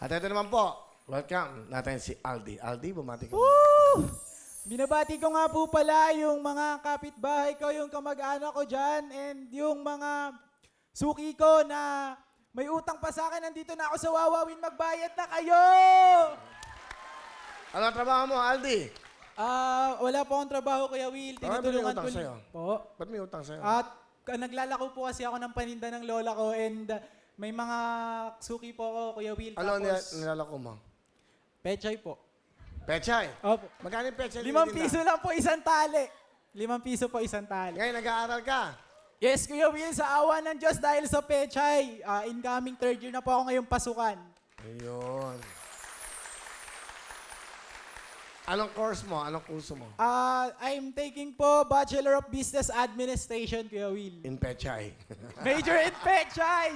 At ito naman po, welcome natin si Aldi. Aldi, bumati ka. Woo! Binabati ko nga po pala yung mga kapitbahay ko, yung kamag-anak ko dyan, and yung mga suki ko na may utang pa sa akin. Nandito na ako sa Wawawin, magbayad na kayo! Ano ang trabaho mo, Aldi? Wala po akong trabaho, Kuya Will. Bakit may Tinutulungan utang ko sa'yo? po. Ba't may utang sa'yo? At naglalako po kasi ako ng paninda ng lola ko, and may mga suki po ako, Kuya Will. Ano Tapos, nilalako mo? pechay po. Pechay? Opo. Magkano yung pechay? 5 piso lang po isang tali. 5 piso po isang tali. Ngayon, nag-aaral ka. Yes, Kuya Will, sa awa ng Diyos dahil sa pechay. Incoming third year na po ako ngayong pasukan. Ayun. Anong course mo? Anong kurso mo? I'm taking po Bachelor of Business Administration, Kuya Will. In pechay. Major in pechay!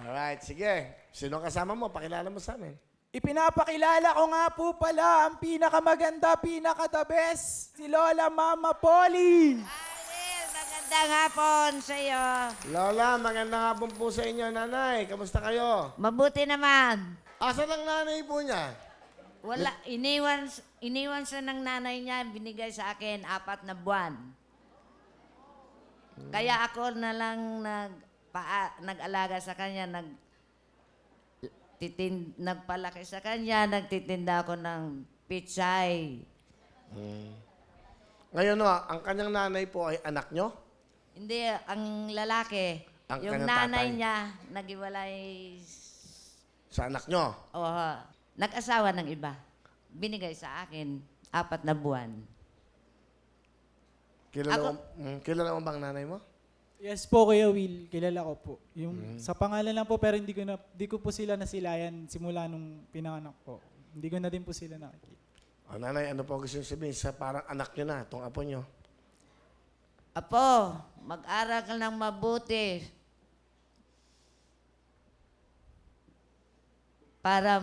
Alright, sige. Sino kasama mo? Pakilala mo sa amin. Ipinapakilala ko nga po pala ang pinakamaganda, pinaka-the best, si Lola Mama Polly. Ariel, magandang hapon sa iyo. Lola, magandang hapon po sa inyo, nanay. Kamusta kayo? Mabuti naman. Asan ang nanay po niya? Wala, iniwan siya ng nanay niya, binigay sa akin 4 na buwan. Kaya ako na lang nag-alaga sa kanya, nagpalaki sa kanya, nagtitinda ako ng pichay. Ngayon, ang kanyang nanay po ay anak nyo? Hindi, ang lalaki, Ang yung kanyang nanay tatay. niya, nagiwalay, Sa anak nyo? nag-asawa ng iba. Binigay sa akin 4 na buwan. Kilala mo bang nanay mo? Yes po, Kuya Will. Kilala ko po. Yung sa pangalan lang po, pero hindi ko po sila nasilayan simula nung pinanganak po. Hindi ko na din po sila nakikita. O, nanay, ano po gusto nyo sabihin sa parang anak nyo na, itong apo nyo? Apo, mag-aral ka ng mabuti para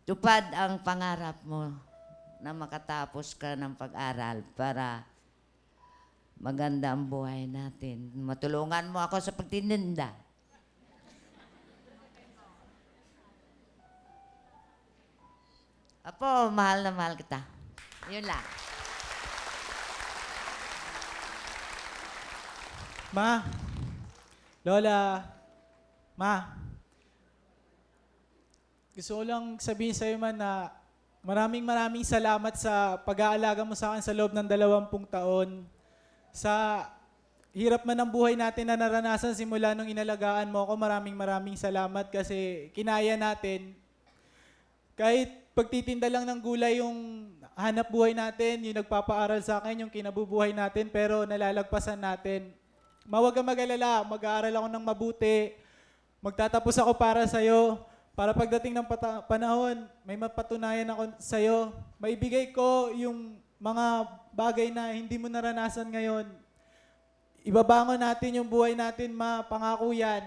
matupad ang pangarap mo na makatapos ka ng pag-aral para maganda ang buhay natin. Matulungan mo ako sa pagtininda. Apo, mahal na mahal kita. Yun lang. Ma, Lola, Ma, gusto ko lang sabihin sa'yo man na maraming salamat sa pag-aalaga mo sa akin sa loob ng 20 taon. Sa hirap man ng buhay natin na naranasan simula nung inalagaan mo ako, maraming salamat kasi kinaya natin. Kahit pagtitinda lang ng gulay yung hanap buhay natin, yung nagpapaaral sa akin, yung kinabubuhay natin, pero nalalagpasan natin. Mawag kang mag-alala, mag-aaral ako ng mabuti, magtatapos ako para sa'yo, para pagdating ng panahon, may mapatunayan ako sa'yo. Maibigay ko yung mga bagay na hindi mo naranasan ngayon. Ibabangon natin yung buhay natin, Ma, pangako yan.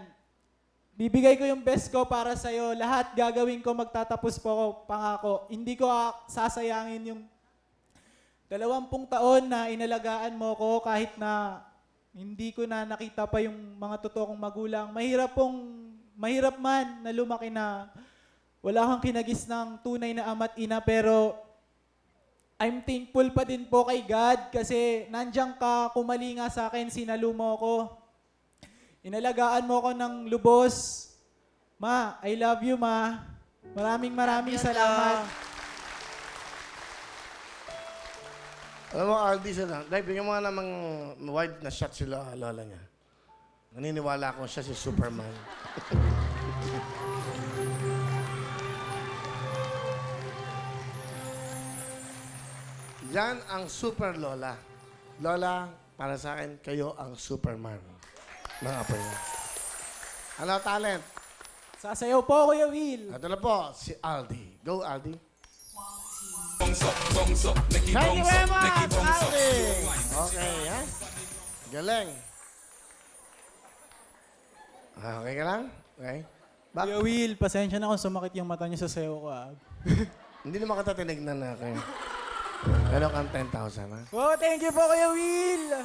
Bibigay ko yung best ko para sa'yo. Lahat gagawin ko, magtatapos po ako, pangako. Hindi ko sasayangin yung 20 taon na inalagaan mo ko kahit na hindi ko na nakita pa yung mga totoo kong magulang. Mahirap man na lumaki na wala kang kinagis ng tunay na ama't ina, pero I'm thankful pa din po kay God kasi nandiyan ka, kumali nga sa akin, sinalo mo ako. Inalagaan mo ako ng lubos. Ma, I love you, Ma. Maraming salamat. Alam mo, Aldi, sila. Dahil bigyan mo nga namang wide na shot sila, lola niya. Naniniwala akong siya si Superman. Yan ang super lola. Lola, para sa akin, kayo ang Superman ng apo niya. Ano talent? Sasayaw po, Kuya Will. Ito na po, si Aldi. Go, Aldi. Thank you very much, Aldi! Okay, ha? Galing. Okay ka lang? Okay. Kuya Will, pasensya na kung sumakit yung mata niyo sa sayaw ko. Hindi naman kita tinignan na kayo. Pero kang 10,000, ha? Oh, thank you po, Kuya Will.